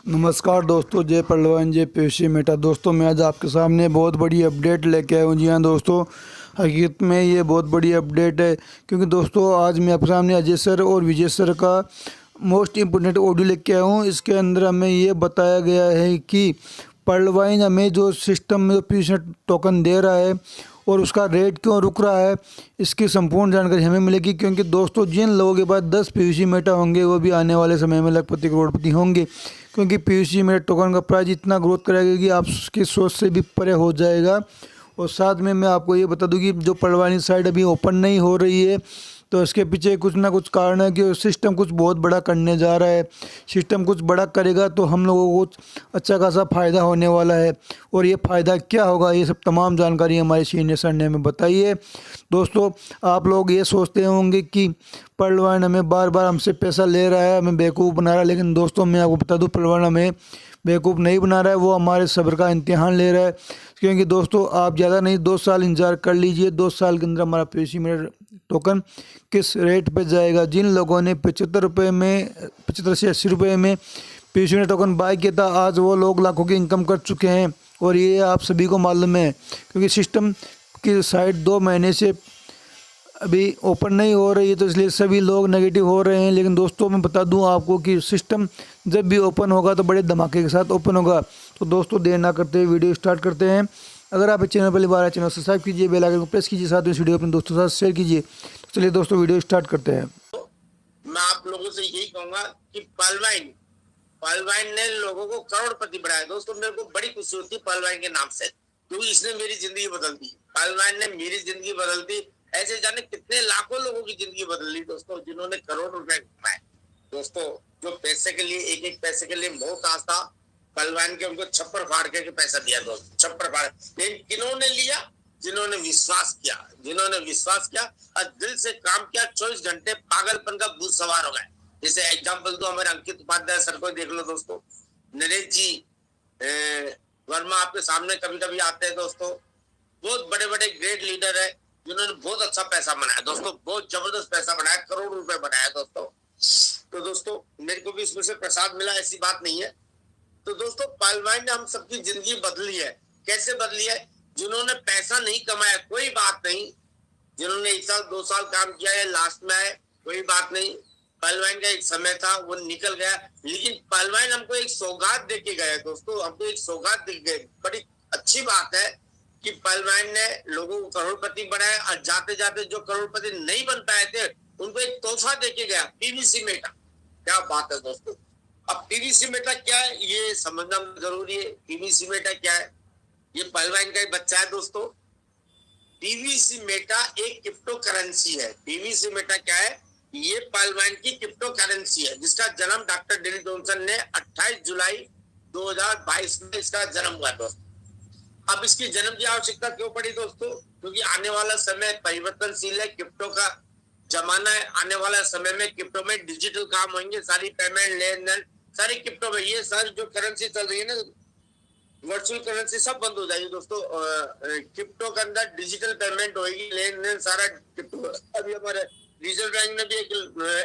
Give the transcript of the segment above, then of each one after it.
नमस्कार दोस्तों, जय पहलवान जय पेशी मेटा। दोस्तों मैं आज आपके सामने बहुत बड़ी अपडेट लेके आया हूँ। जी हाँ दोस्तों, हकीकत में ये बहुत बड़ी अपडेट है, क्योंकि दोस्तों आज मैं आपके सामने अजय सर और विजय सर का मोस्ट इम्पोर्टेंट ऑडियो लेके आया हूँ। इसके अंदर हमें ये बताया गया है कि पहलवान हमें जो सिस्टम में पीछे टोकन दे रहा है और उसका रेट क्यों रुक रहा है, इसकी संपूर्ण जानकारी हमें मिलेगी। क्योंकि दोस्तों जिन लोगों के पास 10 पीयूसी मेटा होंगे वो भी आने वाले समय में लखपति करोड़पति होंगे, क्योंकि पीयूसी मेटा टोकन का प्राइस इतना ग्रोथ करेगा कि आप उसकी सोच से भी परे हो जाएगा। और साथ में मैं आपको ये बता दूं कि जो पलवानी साइड अभी ओपन नहीं हो रही है, तो इसके पीछे कुछ ना कुछ कारण है कि सिस्टम कुछ बहुत बड़ा करने जा रहा है। सिस्टम कुछ बड़ा करेगा तो हम लोगों को अच्छा खासा फ़ायदा होने वाला है, और ये फ़ायदा क्या होगा ये सब तमाम जानकारी हमारे सीनियर सर ने हमें बताई है। दोस्तों आप लोग ये सोचते होंगे कि पलवान हमें बार बार हमसे पैसा ले रहा है, हमें बेवकूफ़ बना रहा है, लेकिन दोस्तों मैं आपको बता दूं पलवान हमें बेवकूफ़ नहीं बना रहा है, वो हमारे सब्र का इम्तिहान ले रहा है। क्योंकि दोस्तों आप ज़्यादा नहीं 2 साल इंतज़ार कर लीजिए। 2 साल के अंदर हमारा पीयूसी मेटा टोकन किस रेट पे जाएगा। जिन लोगों ने 75 रुपये में 75 से 80 रुपये में पीयूसी मेटा टोकन बाय किया था, आज वो लोग लाखों की इनकम कर चुके हैं, और ये आप सभी को मालूम है। क्योंकि सिस्टम की साइड 2 महीने से अभी ओपन नहीं हो रही है, तो इसलिए सभी लोग नेगेटिव हो रहे हैं। लेकिन दोस्तों मैं बता दूं आपको कि सिस्टम जब भी ओपन होगा तो बड़े धमाके के साथ ओपन होगा। तो दोस्तों देर ना करते हुए वीडियो स्टार्ट करते हैं। अगर आप इस चैनल पहली बार आए, चैनल सब्सक्राइब कीजिए, बेल आइकन को प्रेस कीजिए, साथ में इस वीडियो अपने दोस्तों के साथ शेयर कीजिए। तो चलिए दोस्तों वीडियो स्टार्ट करते हैं। मैं आप लोगों से यही कहूंगा कि पहलवान ने लोगों को करोड़पति बनाया। दोस्तों मेरे को बड़ी खुशी होती है पहलवान के नाम से, क्योंकि इसने मेरी जिंदगी बदल दी। पहलवान ने मेरी जिंदगी बदल दी। ऐसे जाने कितने लाखों लोगों की जिंदगी बदल दी दोस्तों, जिन्होंने करोड़ रुपए कमाए। दोस्तों जो पैसे के लिए एक एक पैसे के लिए मोहताज था, पहलवान के उनको छप्पर फाड़ के पैसा दिया दोस्त, छप्पर फाड़। लेकिन किन्होंने लिया? जिन्होंने विश्वास किया, जिन्होंने विश्वास किया और दिल से काम किया। 24 घंटे पागलपन का भूत सवार हो गए। जैसे एग्जाम्पल तो हमारे अंकित उपाध्याय सर को देख लो दोस्तों, नरेश जी वर्मा आपके सामने कभी कभी आते हैं दोस्तों। बहुत बड़े बड़े ग्रेट लीडर है जिन्होंने बहुत अच्छा पैसा बनाया दोस्तों, बहुत जबरदस्त पैसा बनाया, करोड़ रुपए बनाया दोस्तों। तो दोस्तों मेरे को भी इसमें से प्रसाद मिला, ऐसी बात नहीं है। तो दोस्तों पहलवान ने हम सबकी जिंदगी बदली है। कैसे बदली है? जिन्होंने पैसा नहीं कमाया कोई बात नहीं, जिन्होंने 1 साल 2 साल काम किया है लास्ट में आए कोई बात नहीं। पहलवान का एक समय था वो निकल गया, लेकिन पहलवान हमको एक सौगात देके गए दोस्तों, हमको एक सौगात दे गए। बड़ी अच्छी बात है कि पहलवान ने लोगों को करोड़पति बनाया, और जाते जाते जो करोड़पति नहीं बन पाए थे उनको एक तोहफा देके गया, पीवीसी मेटा। क्या बात है दोस्तों। अब पीवीसी मेटा क्या है ये समझना जरूरी है। पीवीसी मेटा क्या है? ये पहलवान का एक बच्चा है दोस्तों। पीवीसी मेटा एक क्रिप्टो करेंसी है। पीवीसी मेटा क्या है? ये पहलवान की क्रिप्टो करेंसी है, जिसका जन्म डॉक्टर डेनी जॉनसन ने 28 जुलाई 2022 में इसका जन्म हुआ दोस्तों। अब इसकी जन्म की आवश्यकता क्यों पड़ी दोस्तों? क्योंकि आने वाला समय परिवर्तनशील है, क्रिप्टो का जमाना है। आने वाला समय में क्रिप्टो में डिजिटल काम होंगे, सारी पेमेंट लेन देन सारी क्रिप्टो में। ये सारी जो करेंसी चल रही है ना, वर्चुअल करेंसी सब बंद हो जाएगी दोस्तों। क्रिप्टो के अंदर डिजिटल पेमेंट होगी, लेन देन सारा क्रिप्टो। अभी हमारे रिजर्व बैंक ने भी एक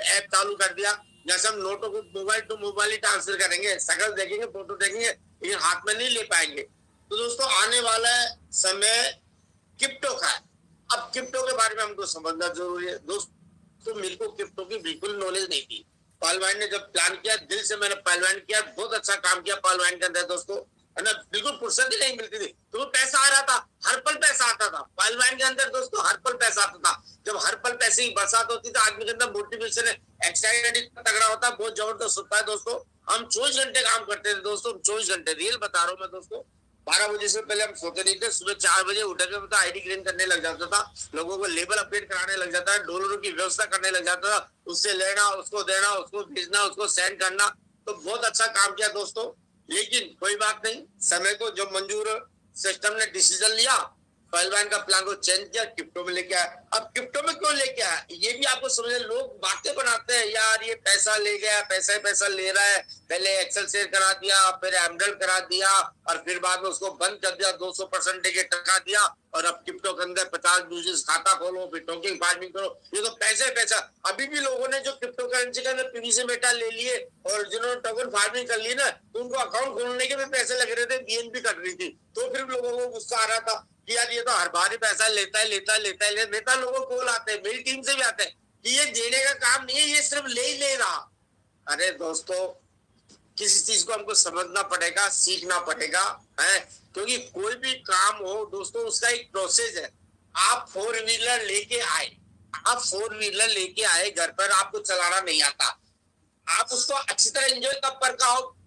ऐप चालू कर दिया, जैसे हम नोटों को मोबाइल टू मोबाइल ही ट्रांसफर करेंगे, शकल देखेंगे, फोटो देखेंगे, लेकिन हाथ में नहीं ले पाएंगे। तो दोस्तों आने वाला समय क्रिप्टो का है। अब क्रिप्टो के बारे में हमको समझना जरूरी है दोस्तों। मेरे को क्रिप्टो की बिल्कुल नॉलेज नहीं थी। पहलवान ने जब प्लान किया, दिल से मैंने पहलवान किया, बहुत अच्छा काम किया पहलवान के अंदर दोस्तों, है ना। बिल्कुल फुर्सत ही नहीं मिलती थी, तो पैसा आ रहा था, हर पल पैसा आता था पहलवान के अंदर दोस्तों, हर पल पैसा आता था। जब हर पल पैसे की बरसात होती तो आदमी के अंदर मोटिवेशन है, एक्साइटेड तगड़ा होता है, बहुत जबरदस्त होता है दोस्तों। हम 24 घंटे काम करते थे दोस्तों, 24 घंटे रियल बता रहा हूँ मैं दोस्तों। 12 बजे से पहले हम सोते नहीं थे, सुबह 4 बजे उठकर मतलब आईडी क्लीन करने लग जाता था, लोगों को लेबल अपडेट कराने लग जाता है, डॉलरों की व्यवस्था करने लग जाता था, उससे लेना, उसको देना, उसको भेजना, उसको सेंड करना। तो बहुत अच्छा काम किया दोस्तों। लेकिन कोई बात नहीं, समय को जो मंजूर सिस्टम ने डिसीजन लिया, पहलवान का प्लान को चेंज किया, क्रिप्टो में लेके आया। अब क्रिप्टो में क्यों लेके आया ये भी आपको समझे। लोग बातें बनाते हैं, यार ये पैसा ले गया, पैसा ले रहा है, पहले एक्सेल शेयर करा दिया, फिर एमडल करा दिया, और फिर बाद में उसको बंद कर दिया, 200% के टका दिया, और अब क्रिप्टो के अंदर 50 खाता खोलो, फिर टोकन फार्मिंग करो। ये तो पैसा। अभी भी लोगों ने जो क्रिप्टो करेंसी के अंदर पीवीसी मेटा ले लिए और जिन्होंने टोकन फार्मिंग कर ली ना, तो उनको अकाउंट खोलने के भी पैसे लग रहे थे, बीएनपी कट रही थी। तो फिर लोगों को गुस्सा आ रहा था कि यार ये तो हर बार ही पैसा लेता है। नेता लोगों को कॉल आते हैं, मेरी टीम से भी आते हैं कि ये देने का काम नहीं है, ये सिर्फ ले ही ले रहा। अरे दोस्तों, किसी चीज को हमको समझना पड़ेगा, सीखना पड़ेगा, है, क्योंकि कोई भी काम हो दोस्तों उसका एक प्रोसेस है। आप 4 व्हीलर लेके आए घर पर, आपको चलाना नहीं आता, आप उसको अच्छी तरह एंजॉय तब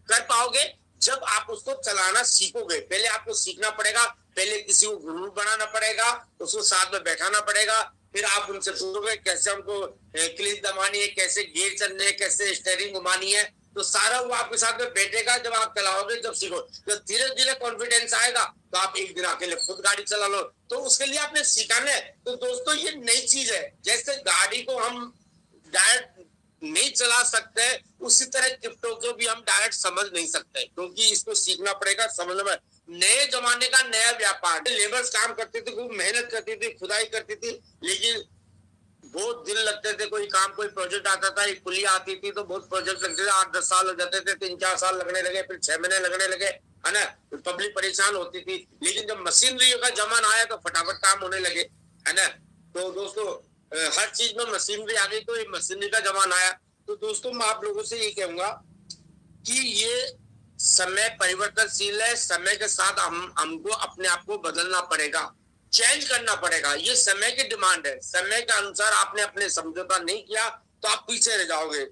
कर पाओगे जब आप उसको चलाना सीखोगे। पहले आपको सीखना पड़ेगा, पहले किसी को गुरु बनाना पड़ेगा, उसको साथ में बैठाना पड़ेगा, फिर आप उनसे पूछोगे कैसे हमको क्लीच दबानी है, कैसे गियर चलने है, कैसे स्टीयरिंग घुमानी है। तो सारा वो आपके साथ में बैठेगा जब आप चलाओगे, जब सीखो, जब धीरे धीरे कॉन्फिडेंस आएगा तो आप एक दिन अकेले खुद गाड़ी चला लो। तो उसके लिए आपने सीखना है। तो दोस्तों ये नई चीज है, जैसे गाड़ी को हम डायरेक्ट नहीं चला सकते, उसी तरह क्रिप्टो को भी हम डायरेक्ट समझ नहीं सकते, क्योंकि इसको सीखना पड़ेगा, समझना पड़ेगा। नए जमाने का नया व्यापार, लेबर्स काम करते थे, खूब मेहनत करती थी, खुदाई करती थी, लेकिन बहुत दिन लगते थे। कोई प्रोजेक्ट आता था, एक पुलिया आती थी तो बहुत प्रोजेक्ट लगते थे, 8-10 साल हो जाते थे, 3-4 साल लगने लगे, फिर 6 महीने लगने लगे, है ना। पब्लिक परेशान होती थी। लेकिन जब मशीनरी का जमाना आया तो फटाफट काम होने लगे, है ना। तो दोस्तों हर चीज में मशीनरी आ गई, तो ये मशीनरी का जमाना आया। तो दोस्तों मैं आप लोगों से ये कहूंगा कि ये समय परिवर्तनशील है, समय के साथ हमको अपने आप को बदलना पड़ेगा, चेंज करना पड़ेगा। ये समय की डिमांड है। समय के अनुसार आपने अपने समझौता नहीं किया तो आप पीछे रह जाओगे।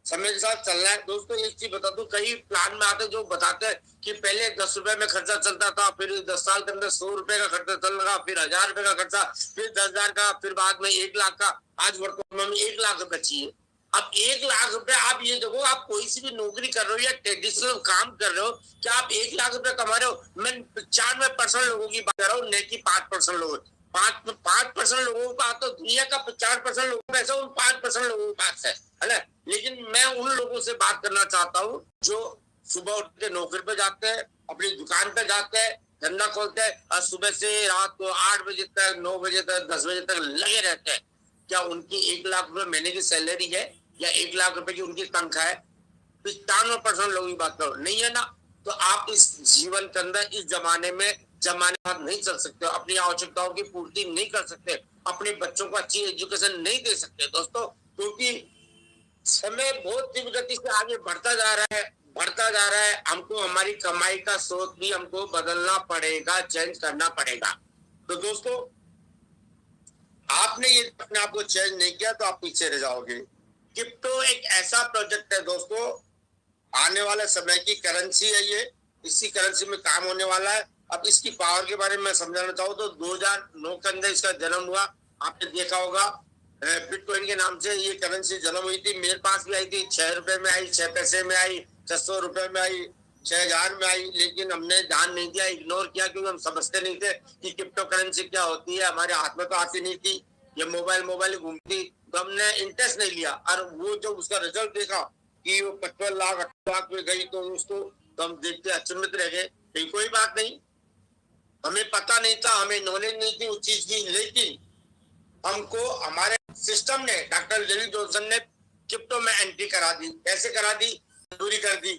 समय के साथ चलना है। दोस्तों एक चीज बता दूं, कई प्लान में आते जो बताते हैं कि पहले 10 रुपए में खर्चा चलता था, फिर 10 साल के अंदर 100 रुपए का खर्चा चल लगा, फिर 1000 रुपए का खर्चा, फिर 10,000 का, फिर बाद में 1 लाख का। आज वर्तमान में 1 लाख रुपए चाहिए। अब 1 लाख रुपए आप ये देखो, आप कोई सी भी नौकरी कर रहे हो या ट्रेडिशनल काम कर रहे हो, क्या आप 1 लाख रुपए कमा रहे हो? मैं 95% लोगों की बात कर रहा हूँ, न कि 5% लोगों। 5% लोगों के पास तो दुनिया का 50% लोगों का पैसा उन 5% लोगों के पास है ना। लेकिन मैं उन लोगों से बात करना चाहता हूँ जो सुबह उठ के नौकरी पे जाते हैं, अपनी दुकान पे जाते हैं, धंधा खोलते हैं, और सुबह से रात को 8 बजे तक, 9 बजे तक, 10 बजे तक लगे रहते हैं। क्या उनकी 1 लाख रुपए महीने की सैलरी है या 1 लाख रुपए की उनकी तनख्वाह है? 95% लोगों की बात करो, नहीं है ना। तो आप इस जीवन के अंदर, इस जमाने में नहीं चल सकते, अपनी आवश्यकताओं की पूर्ति नहीं कर सकते, अपने बच्चों को अच्छी एजुकेशन नहीं दे सकते दोस्तों, क्योंकि समय बहुत तीव्र गति से आगे बढ़ता जा रहा है। हमको हमारी कमाई का स्रोत भी हमको बदलना पड़ेगा, चेंज करना पड़ेगा। तो दोस्तों आपने ये अपने आप को चेंज नहीं किया तो आप पीछे रह जाओगे। क्रिप्टो एक ऐसा प्रोजेक्ट है दोस्तों, आने वाले समय की करेंसी है ये, इसी करेंसी में काम होने वाला है। अब इसकी पावर के बारे में मैं समझाना चाहूँ तो 2009 के अंदर इसका जन्म हुआ। आपने देखा होगा बिटकॉइन के नाम से ये करेंसी जन्म हुई थी। मेरे पास भी आई थी, 6 रुपए में आई, 6 पैसे में आई, 600 रुपए में आई, 6000 में आई, लेकिन हमने ध्यान नहीं दिया, इग्नोर किया, क्योंकि हम समझते नहीं थे कि क्रिप्टो करेंसी क्या होती है। हमारे हाथ में तो आती नहीं थी, ये मोबाइल घूमती, तो हमने इंटरेस्ट नहीं लिया। और वो जब उसका रिजल्ट देखा कि वो 55 लाख 8 लाख में गई, तो उसको तो हम देखते अचंभित रह गए। कोई बात नहीं, हमें पता नहीं था, हमें नॉलेज नहीं थी उस चीज की, लेकिन हमको हमारे सिस्टम ने, डॉक्टर जेरी जॉनसन ने क्रिप्टो में एंट्री करा दी। कैसे करा दी? जरूरी कर दी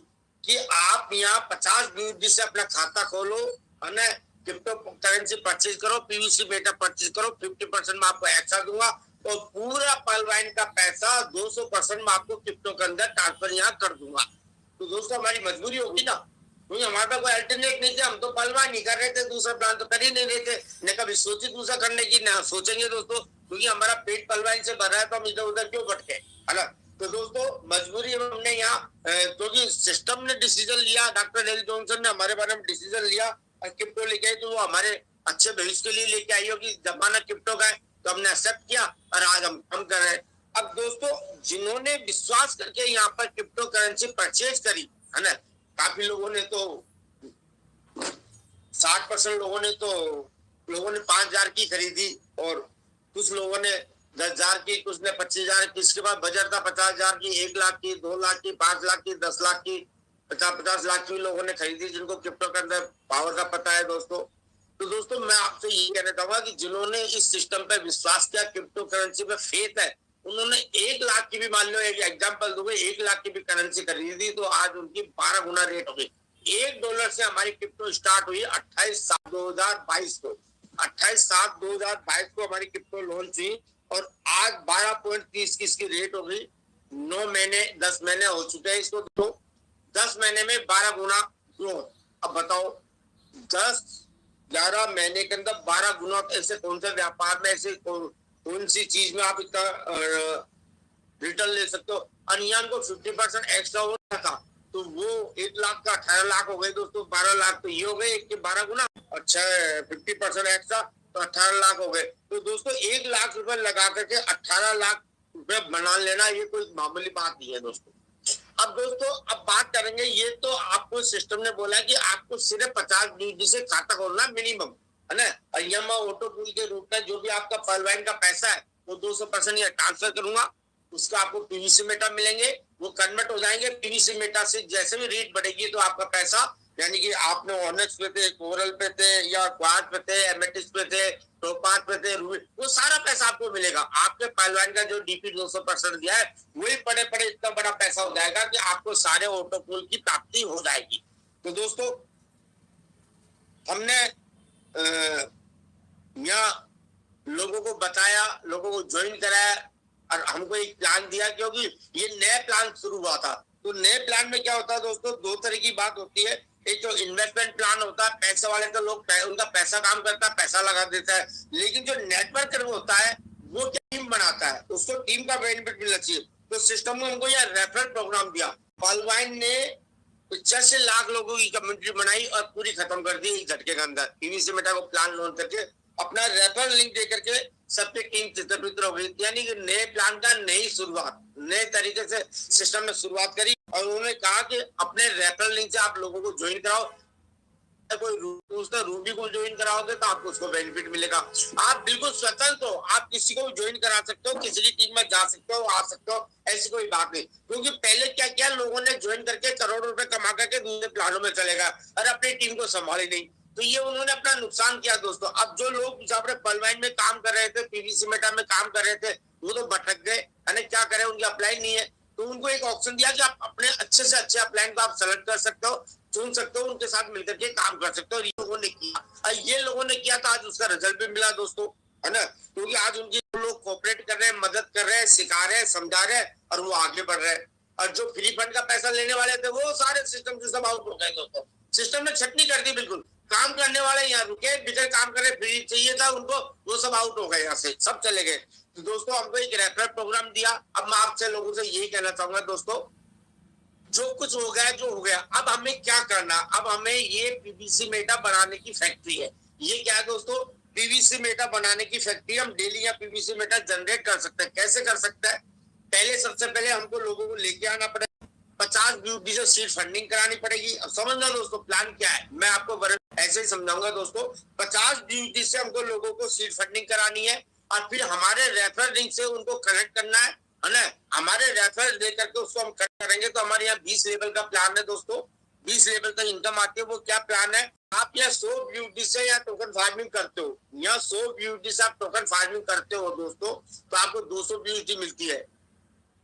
कि आप यहाँ 50 BUSD से अपना खाता खोलो, है ना, क्रिप्टो करेंसी परचेज करो, पीवीसी मेटा परचेज करो, 50% में आपको एक्स्ट्रा दूंगा, और पूरा पलवाइन का पैसा 200% में आपको क्रिप्टो के अंदर ट्रांसफर यहाँ कर दूंगा। तो दोस्तों हमारी मजबूरी होगी ना, क्योंकि हमारे पास कोई अल्टरनेट नहीं थे, हम तो पलवान नहीं कर रहे थे, दूसरा प्लान तो कर ही नहीं रहे थे, न कभी सोचे दूसरा करने की, ना सोचेंगे दोस्तों, क्योंकि हमारा पेट पलवान से भर रहा है, तो हम इधर उधर क्यों भटके, है ना। तो दोस्तों मजबूरी हमने यहाँ, क्योंकि सिस्टम ने डिसीजन लिया, डॉक्टर जेरी जॉनसन ने हमारे बारे में डिसीजन लिया और क्रिप्टो लेके आई, तो वो हमारे अच्छे भविष्य के लिए लेके आई हो कि जमाना क्रिप्टो का है, तो हमने एक्सेप्ट किया और आज हम काम कर रहे हैं। अब दोस्तों जिन्होंने विश्वास करके यहाँ पर क्रिप्टो करेंसी परचेज करी, है ना, काफी लोगों ने तो 60% लोगों ने तो लोगों ने 5,000 की खरीदी और कुछ लोगों ने 10,000 की, कुछ ने 25,000 की। इसके बाद बजट था 50,000 की, 1 लाख की, 2 लाख की, 5 लाख की, 10 लाख की, 50-50 लाख की लोगों ने खरीदी, जिनको क्रिप्टो के अंदर पावर का पता है दोस्तों। तो दोस्तों मैं आपसे यही कहना चाहूंगा कि जिन्होंने इस सिस्टम पे विश्वास किया, क्रिप्टो करेंसी पे फेथ है, उन्होंने 1 लाख की भी, मान लो एक एग्जांपल दूंगा, 1 लाख की भी करेंसी खरीदी तो आज उनकी 12 गुना रेट हो गई। $1 से हमारी क्रिप्टो स्टार्ट हुई 28/7/2022 को। 28/7/2022 को हमारी क्रिप्टो लॉन्च हुई और आज 12.30 की इसकी रेट हो गई। 9 महीने 10 महीने हो चुके हैं इसको, तो 10 महीने में 12 गुना ग्रोथ। अब बताओ 10-11 महीने के अंदर 12 गुना, ऐसे कौन से व्यापार में, ऐसे कौन सी चीज में आप इतना रिटर्न ले सकते हो। और यहाँ को 50% एक्स्ट्रा हो रहा था तो वो 1 लाख का 18 लाख हो गए दोस्तों। 12 लाख तो ये हो गए, 1 के 12 गुना, अच्छा 50% एक्स्ट्रा तो 18 लाख हो गए। तो दोस्तों 1 लाख रुपए लगा करके 18 लाख रुपए बना लेना, ये कोई मामूली बात नहीं है दोस्तों। अब दोस्तों अब बात करेंगे, ये तो आपको सिस्टम ने बोला है कि आपको सिर्फ 50 DD से खाता खोलना मिनिमम, है ना। और ये मैं ऑटो पूल के रूप में जो भी आपका पलवाइन का पैसा है वो 200% ये ट्रांसफर करूंगा, उसका आपको पीवीसी मेटा मिलेंगे, वो कन्वर्ट हो जाएंगे पीवीसी मेटा से। जैसे भी रेट बढ़ेगी तो आपका पैसा, यानी कि आपने ऑनेक्स पे थे, कोरल पे थे, या क्वार्ट पे थे, एमेटिस पे थे, टोपाज पे थे, रूबी, वो सारा पैसा आपको मिलेगा। आपके पहलवान का जो डीपी 200% दिया है वही पड़े पड़े इतना बड़ा पैसा हो जाएगा कि आपको सारे ऑटो पूल की प्राप्ति हो जाएगी। तो दोस्तों हमने यहाँ लोगों को बताया, लोगों को ज्वाइन कराया और हमको एक प्लान दिया, क्योंकि ये नया प्लान शुरू हुआ था। तो नए प्लान में क्या होता है दोस्तों, 2 तरह की बात होती है। एक जो इन्वेस्टमेंट प्लान होता है, पैसे वाले तो लोग उनका पैसा काम करता है, पैसा लगा देता है। लेकिन जो नेटवर्क होता है वो टीम बनाता है, उसको टीम का बेनिफिट मिलना चाहिए। तो सिस्टम में हमको यह रेफरल प्रोग्राम दिया। पॉलवाइन ने 85 लाख लोगों की कम्युनिटी बनाई और पूरी खत्म कर दी एक झटके के अंदर। पीवीसी मेटा को प्लान लॉन्च करके अपना रेफरल लिंक दे करके सबके टीम तितर-बितर हो गई। यानी कि नए प्लान का नई शुरुआत, नए तरीके से सिस्टम में शुरुआत करी और उन्होंने कहा कि अपने रेफरल लिंक से आप लोगों को ज्वाइन कराओ। कोई रूबी को ज्वाइन कराओगे तो आपको उसको बेनिफिट मिलेगा। आप बिल्कुल स्वतंत्र हो, आप किसी को भी ज्वाइन करा सकते हो, किसी की टीम में जा सकते हो, आ सकते हो, ऐसी कोई बात नहीं। क्योंकि पहले क्या किया लोगों ने, ज्वाइन करके करोड़ों रुपए कमा करके दूसरे प्लानों में चले गए और अपनी टीम को संभाली नहीं, तो ये उन्होंने अपना नुकसान किया दोस्तों। अब जो लोग अपने पलवाइन में काम कर रहे थे, पीवीसी मेटा में काम कर रहे थे, वो तो भटक गए, क्या करें, उनकी अप्लाई नहीं है। तो उनको एक ऑप्शन दिया कि आप अपने अच्छे से अच्छे अपलाइन को आप सेलेक्ट कर सकते हो, चुन सकते हो, उनके साथ मिलकर के काम कर सकते हो। ये लोगों ने किया और ये लोगों ने किया तो आज उसका रिजल्ट भी मिला दोस्तों, है ना। क्योंकि आज उनके लोग कोऑपरेट कर रहे हैं, मदद कर रहे हैं, सिखा रहे हैं, समझा रहे हैं और वो आगे बढ़ रहे हैं। और जो फ्री फंड का पैसा लेने वाले थे वो सारे सिस्टम से सब आउट हो गए दोस्तों। सिस्टम ने छटनी कर दी बिल्कुल। काम करने वाले यहाँ रुके, बिगर काम करे, फ्री चाहिए था उनको, वो सब आउट हो गए, यहाँ से सब चले गए। तो दोस्तों हमको एक रेफरल प्रोग्राम दिया। अब मैं आपसे लोगों से यही कहना चाहूंगा दोस्तों, जो कुछ हो गया जो हो गया, अब हमें क्या करना, अब हमें ये पीवीसी मेटा बनाने की फैक्ट्री है। ये क्या है दोस्तों, पीवीसी मेटा बनाने की फैक्ट्री। हम डेली या पीवीसी मेटा जनरेट कर सकते हैं। कैसे कर सकते हैं, पहले सबसे पहले हमको लोगों को लेके आना पड़ेगा, 50 ब्यूटी से सीड फंडिंग करानी पड़ेगी। अब समझना दोस्तों प्लान क्या है, मैं आपको ऐसे ही समझाऊंगा दोस्तों। 50 ब्यूटी से हमको लोगों को सीड फंडिंग करानी है और फिर हमारे रेफरल लिंक से उनको कनेक्ट करना है ना। हमारे रेफरल दे करके उसको हम कनेक्ट करेंगे तो हमारे यहाँ 20 लेवल का प्लान है दोस्तों। 20 लेवल तक इनकम आती है। वो क्या प्लान है, आप यहाँ 100 ब्यूटी से या टोकन फार्मिंग करते हो, यहाँ 100 ब्यूटी से आप टोकन फार्मिंग करते हो दोस्तों, तो आपको 200 ब्यूटी मिलती है।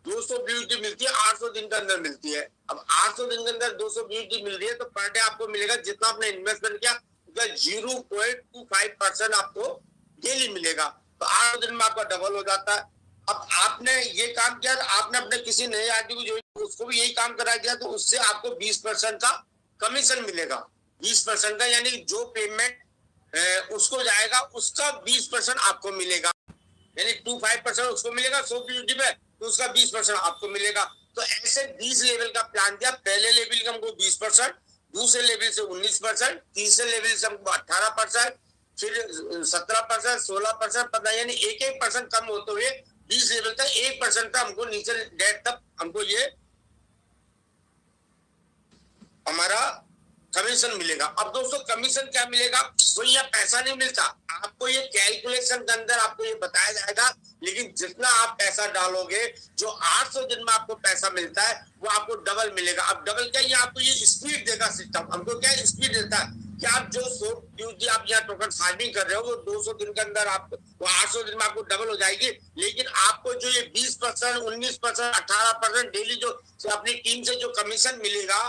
200 ब्यूटी मिलती है, 800 दिन के अंदर मिलती है। अब 800 दिन के अंदर 200 ब्यूटी मिल रही है तो पर डे आपको मिलेगा जितना आपने इन्वेस्टमेंट किया 0.25% आपको डेली मिलेगा। तो 8 दिन में आपका डबल हो जाता है। अब आपने ये काम किया, आपने अपने किसी नए आदमी को जो उसको भी यही काम करा दिया, तो उससे आपको 20% का कमीशन मिलेगा। 20% का, यानी जो पेमेंट उसको जाएगा उसका 20% आपको मिलेगा। यानी 25% उसको मिलेगा 100 ब्यूटी में, तो उसका 20% आपको मिलेगा। तो ऐसे 20 लेवल का प्लान दिया। पहले लेवल का हमको 20%, दूसरे लेवल से 19%, तीसरे लेवल से हमको 18%, फिर 17%, 16%, पता, यानी 1% कम होते हुए 20 लेवल तक 1% का हमको नीचे डेट तक हमको ये हमारा कमीशन मिलेगा। अब दोस्तों कमीशन क्या मिलेगा, वो यहाँ पैसा नहीं मिलता आपको, ये कैलकुलेशन के अंदर आपको ये बताया जाएगा। लेकिन जितना आप पैसा डालोगे, जो 800 दिन में आपको पैसा मिलता है वो आपको डबल मिलेगा। अब डबल क्या, ये आपको ये स्पीड देगा सिस्टम, हमको क्या स्पीड देता है कि आप जो आप यहाँ टोकन फार्मिंग कर रहे हो वो 200 दिन के अंदर आपको, वो 800 दिन में आपको डबल हो जाएगी। लेकिन आपको जो ये 20%, 19%, 18% डेली जो अपनी टीम से जो कमीशन मिलेगा,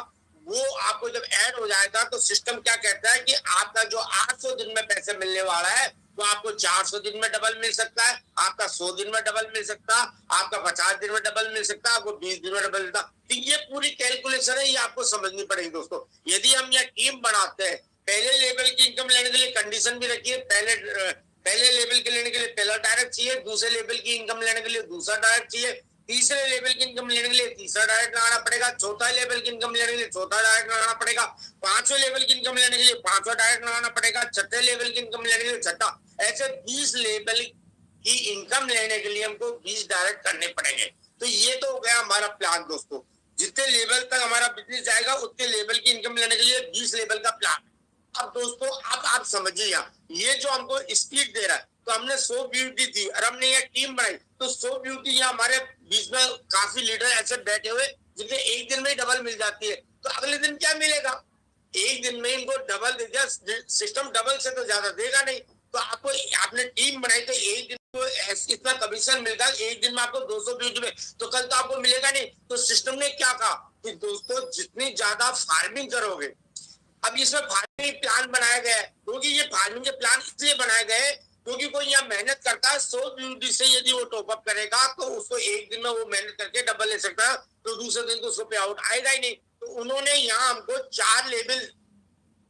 वो आपको जब ऐड हो जाएगा तो सिस्टम क्या कहता है कि आपका जो 800 दिन में पैसे मिलने वाला है वो आपको 400 दिन में डबल मिल सकता है, आपका 100 दिन में डबल मिल सकता है, आपका 50 दिन में डबल मिल सकता है, आपको 20 दिन में डबल मिलता। तो ये पूरी कैलकुलेशन है, ये आपको समझनी पड़ेगी दोस्तों। यदि हम यहाँ टीम बनाते हैं, पहले लेवल की इनकम लेने के लिए कंडीशन भी रखिए, पहले लेवल के लेने के लिए पहला डायरेक्ट चाहिए, दूसरे लेवल की इनकम लेने के लिए दूसरा डायरेक्ट चाहिए, तीसरे लेवल की इनकम लेने के लिए तीसरा डायरेक्ट लगाना पड़ेगा, चौथा लेवल की इनकम लेने के लिए चौथा डायरेक्ट लगाना पड़ेगा, पांचवें लेवल की इनकम लेने के लिए पांचवा डायरेक्ट लगाना पड़ेगा, छठे लेवल की इनकम लेने के लिए छठा। ऐसे 20 लेवल की इनकम लेने के लिए हमको 20 डायरेक्ट करने पड़ेंगे। तो ये तो हो गया हमारा प्लान दोस्तों, जितने लेवल तक हमारा बिजनेस जाएगा उतने लेवल की इनकम लेने के लिए 20 लेवल का प्लान। अब दोस्तों अब आप समझिए, ये जो हमको स्पीड दे रहा है, तो हमने 100 ब्यूटी दी और हमने ये टीम बनाई, तो 100 ब्यूटी यहाँ हमारे बीच में काफी लीडर ऐसे बैठे हुए जिन्हें एक दिन में ही डबल मिल जाती है। तो अगले दिन क्या मिलेगा, एक दिन में इनको डबल दे दिया, सिस्टम डबल से तो ज्यादा देगा नहीं। तो आपको, आपने टीम बनाई तो एक दिन को इतना कमीशन मिलता है, एक दिन में आपको 200 ब्यूटी में, तो कल तो आपको मिलेगा नहीं। तो सिस्टम ने क्या कहा कि दोस्तों जितनी ज्यादा फार्मिंग करोगे, अब इसमें फार्मिंग प्लान बनाया गया है, क्योंकि ये फार्मिंग के प्लान इसलिए बनाए गए क्योंकि कोई यहाँ मेहनत करता है 100 यूनिट से यदि वो टॉपअप करेगा तो उसको एक दिन में वो मेहनत करके डबल ले सकता है, तो दूसरे दिन तो उसको पे आउट आएगा ही नहीं। तो उन्होंने यहाँ हमको 4 लेवल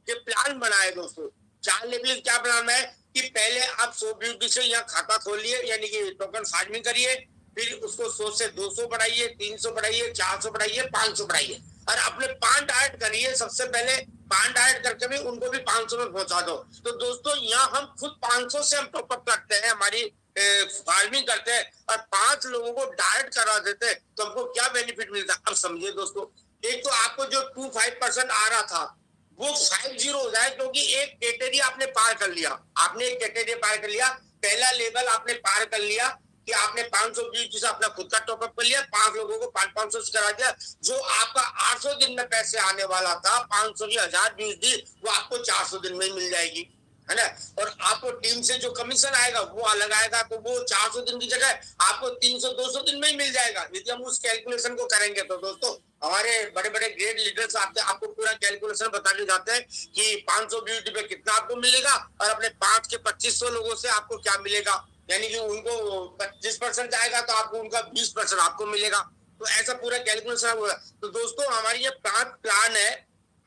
के प्लान बनाए दोस्तों। 4 लेवल क्या प्लान है कि पहले आप 100 ब्यूटी से यहाँ खाता खोलिए, यानी कि टोकन फार्मिंग करिए, फिर उसको 100 से 200 बढ़ाइए, 300 बढ़ाइए, 400 बढ़ाइए, 500 बढ़ाइए, और अपने 5 डायरेक्ट करिए। सबसे पहले 5 डायरेक्ट करके भी उनको भी 500 में पहुंचा दो। तो दोस्तों यहाँ हम खुद 500 से हम टॉपअप करते हैं, हमारी फार्मिंग करते हैं, और 5 लोगों को डायरेक्ट करा देते हैं। तो हमको क्या बेनिफिट मिलता है, अब समझिए दोस्तों। एक तो आपको जो 25% आ रहा था वो 50 हो जाए, क्योंकि एक कैटेगरी आपने पार कर लिया, आपने एक कैटेगरी पार कर लिया, पहला लेवल आपने पार कर लिया कि आपने 520 से अपना खुद का टॉपअप कर लिया, 5 लोगों को 500 से करा दिया। जो आपका 800 दिन में पैसे आने वाला था, 500 की 1000 दी, वो आपको 400 दिन में मिल जाएगी, है ना। और आपको टीम से जो कमीशन आएगा वो अलग आएगा, तो वो 400 दिन की जगह आपको 300-200 दिन में ही मिल जाएगा, यदि हम उस कैलकुलेशन को करेंगे। तो दोस्तों हमारे बड़े बड़े ग्रेट लीडर्स आपको पूरा कैलकुलेशन बता के जाते हैं कि 500 ब्यूटी पे कितना आपको मिलेगा, और अपने 5 के 2500 लोगों से आपको क्या मिलेगा, यानी कि उनको 25% आएगा तो आपको उनका 20% आपको मिलेगा। तो ऐसा पूरा कैलकुलेशन होगा। तो दोस्तों हमारी ये 5 प्लान है,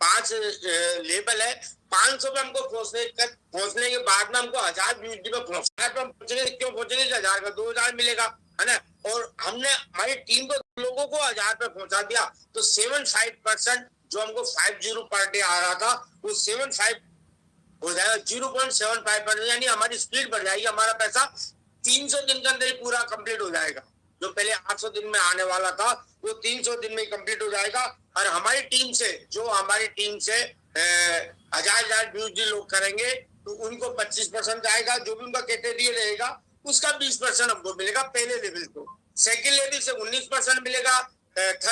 5 लेवल है। 500 पे हमको पहुंचने के बाद में हमको 1000 ब्यूटी पे पहुंचेंगे, क्यों पहुंचेंगे, 1000 का 2000 मिलेगा, है ना। और हमने हमारी टीम को लोगों को 1000 पे पहुंचा दिया, तो 75% जो हमको 50 पर डे आ रहा था वो 75 हो जाएगा, 0.75%, यानी हमारी स्पीड बढ़ जाएगी, हमारा पैसा 300 दिन के अंदर ही पूरा कंप्लीट हो जाएगा। जो पहले 800 दिन में आने वाला था वो 300 दिन में कंप्लीट हो जाएगा। और हमारी टीम से 1000 व्यूज लोग करेंगे तो उनको 25% आएगा, जो भी उनका कैटेगरी रहेगा उसका 20% हमको मिलेगा पहले लेवल को, सेकेंड लेवल से 19% मिलेगा, थर्ड